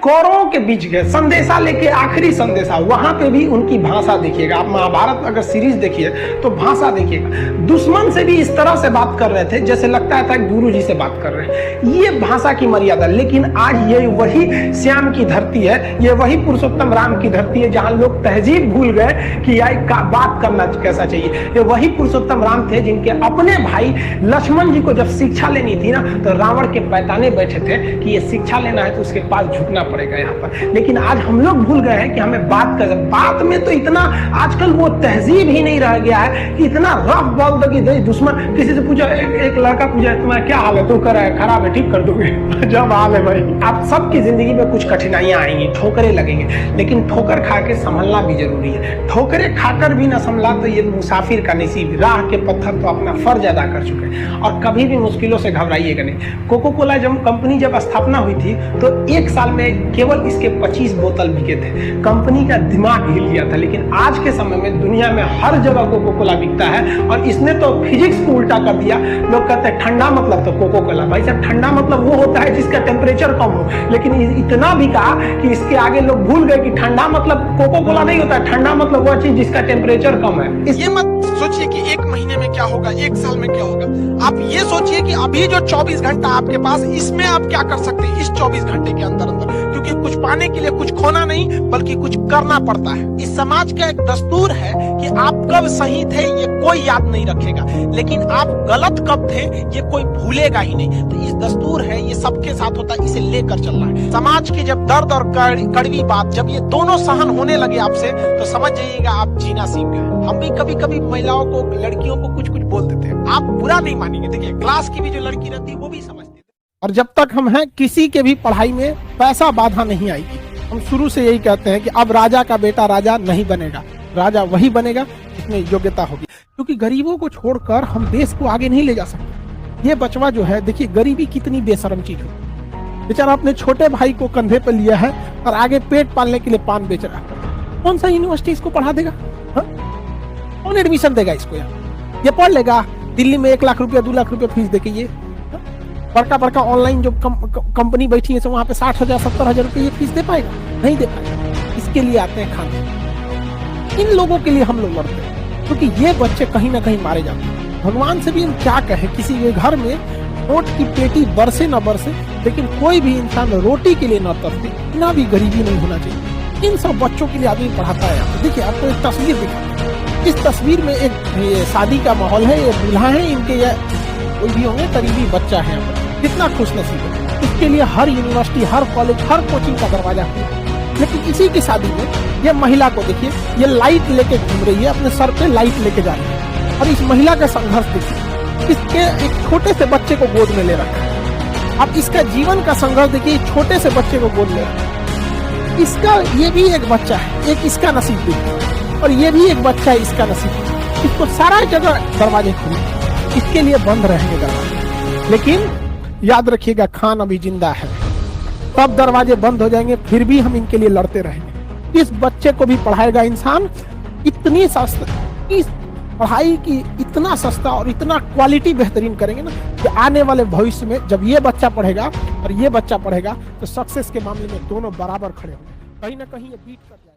कौरवों के बीच गए संदेशा लेके, आखिरी संदेशा, वहां पे भी उनकी भाषा देखिएगा। आप महाभारत अगर सीरीज देखिए तो भाषा देखिएगा, दुश्मन से भी इस तरह से बात कर रहे थे जैसे लगता था गुरु जी से बात कर रहे हैं। ये भाषा की मर्यादा। लेकिन आज ये वही श्याम की धरती है, ये वही पुरुषोत्तम राम की धरती है जहां लोग तहजीब भूल गए कि बात करना कैसा चाहिए। ये वही पुरुषोत्तम राम थे जिनके अपने भाई लक्ष्मण जी को जब शिक्षा लेनी थी ना, तो रावण के पैताने बैठे थे कि ये शिक्षा लेना है तो उसके पास झुकना पड़ेगा यहाँ पर। लेकिन आज हम लोग भूल गए हैं कि हमें बात में तो इतना आजकल वो तहजीब ही नहीं रह गया है कि इतना रफ बोल दो कि दुश्मन। किसी से पूछा, एक लड़का पूछा तुम्हारा क्या हाल है, तो कर है खराब है, ठीक कर दोगे। जब हाल है भाई, आप सबकी जिंदगी में कुछ कठिनाइयां आएंगी, ठोकरें लगेंगे, लेकिन ठोकर खा के संभलना भी जरूरी है। ठोकरें खाकर भी ना संभला तो ये मुसाफिर का नसीब। राह के पत्थर तो अपना फर्ज अदा कर चुके हैं और कभी भी मुश्किलों से घबराइएगा नहीं। कोको कोला कंपनी जब स्थापना हुई थी तो एक साल में केवल इसके 25 बोतल बिके थे। कंपनी का दिमाग हिल गया था। लेकिन आज के समय में दुनिया में हर जगह कोको कोला बिकता है और इसने तो फिजिक्स को उल्टा कर दिया। लोग कहते हैं ठंडा मतलब तो कोको कोला। भाई साहब, ठंडा मतलब वो होता है जिसका टेम्परेचर कम हो। लेकिन इतना भी कहा कि इसके आगे लोग भूल गए कि ठंडा मतलब कोको कोला नहीं होता, ठंडा मतलब वो चीज जिसका टेम्परेचर कम है। ये मत सोचिए कि एक महीने में क्या होगा, एक साल में क्या होगा। आप ये सोचिए कि अभी जो 24 घंटा आपके पास, इसमें आप क्या कर सकते हैं इस 24 घंटे के अंदर अंदर। क्योंकि कुछ पाने के लिए कुछ खोना नहीं बल्कि कुछ करना पड़ता है। इस समाज का एक दस्तूर है कि आप कब सही थे ये कोई याद नहीं रखेगा, लेकिन आप गलत कब थे ये कोई भूलेगा ही नहीं। तो इस दस्तूर है, ये सबके साथ होता है, इसे लेकर चलना है। समाज की जब दर्द और कड़वी बात जब ये दोनों सहन होने लगे आपसे, तो समझ जाइएगा आप जीना सीख गए। हम भी कभी कभी महिलाओं को, लड़कियों को कुछ कुछ बोल देते हैं, आप बुरा नहीं मानेंगे। देखिए, क्लास की भी जो लड़की रहती है वो भी समझती है। और जब तक हम हैं, किसी के भी पढ़ाई में पैसा बाधा नहीं आएगी। हम शुरू से यही कहते हैं कि अब राजा का बेटा राजा नहीं बनेगा, राजा वही बनेगा जिसमें योग्यता होगी। क्योंकि गरीबों को छोड़कर हम देश को आगे नहीं ले जा सकते। ये बचवा जो है, देखिए गरीबी कितनी बेशरम चीज हो। बेचारा अपने छोटे भाई को कंधे पर लिया है और आगे पेट पालने के लिए पान बेच रहा है। कौन सा यूनिवर्सिटी इसको पढ़ा देगा? कौन एडमिशन देगा इसको? ये पढ़ लेगा? दिल्ली में 1 लाख रुपया 2 लाख रुपया फीस देके ये बड़का बड़का ऑनलाइन जो कंपनी बैठी है वहां पे 60,000 70,000 रुपये ये फीस दे पाएगा? नहीं दे पाएगा। इसके लिए आते हैं खाने। इन लोगों के लिए हम लोग लड़ते हैं क्योंकि ये बच्चे कहीं ना कहीं मारे जाते हैं। भगवान से भी हम क्या कहें, किसी के घर में नोट की पेटी बरसे न बरसे, लेकिन कोई भी इंसान रोटी के लिए न तरसे, इतना भी गरीबी नहीं होना चाहिए। इन सब बच्चों के लिए आदमी पढ़ाता है। देखिए, आपको एक तस्वीर दिखाते हैं। इस तस्वीर में एक शादी का माहौल है, ये दूल्हा है, इनके कोई भी होंगे करीबी बच्चा है। कितना खुशनसीब है। इसके लिए हर यूनिवर्सिटी, हर कॉलेज, हर कोचिंग का दरवाजा खुला है। लेकिन इसी की शादी में ये महिला को देखिए, ये लाइट लेके घूम रही है, अपने सर पे लाइट लेके जा रही है। और इस महिला का संघर्ष देखिए, इसके एक छोटे से बच्चे को गोद में ले रखा है। अब इसका जीवन का संघर्ष देखिए, छोटे से बच्चे को गोद ले रखा है। इसका ये भी एक बच्चा है, एक इसका नसीब देखिए, और ये भी एक बच्चा है, इसका नसीब। इसको सारा जगह दरवाजे खुले, इसके लिए बंद रहेंगे दरवाजे। लेकिन याद रखिएगा, खान अभी जिंदा है, तब दरवाजे बंद हो जाएंगे, फिर भी हम इनके लिए लड़ते रहेंगे। इस बच्चे को भी पढ़ाएगा इंसान। इतनी सस्ता, इस पढ़ाई की इतना सस्ता और इतना क्वालिटी बेहतरीन करेंगे ना कि आने वाले भविष्य में जब ये बच्चा पढ़ेगा और ये बच्चा पढ़ेगा तो सक्सेस के मामले में दोनों बराबर खड़े होंगे। कहीं ना कहीं ये बीट कर जाएगा।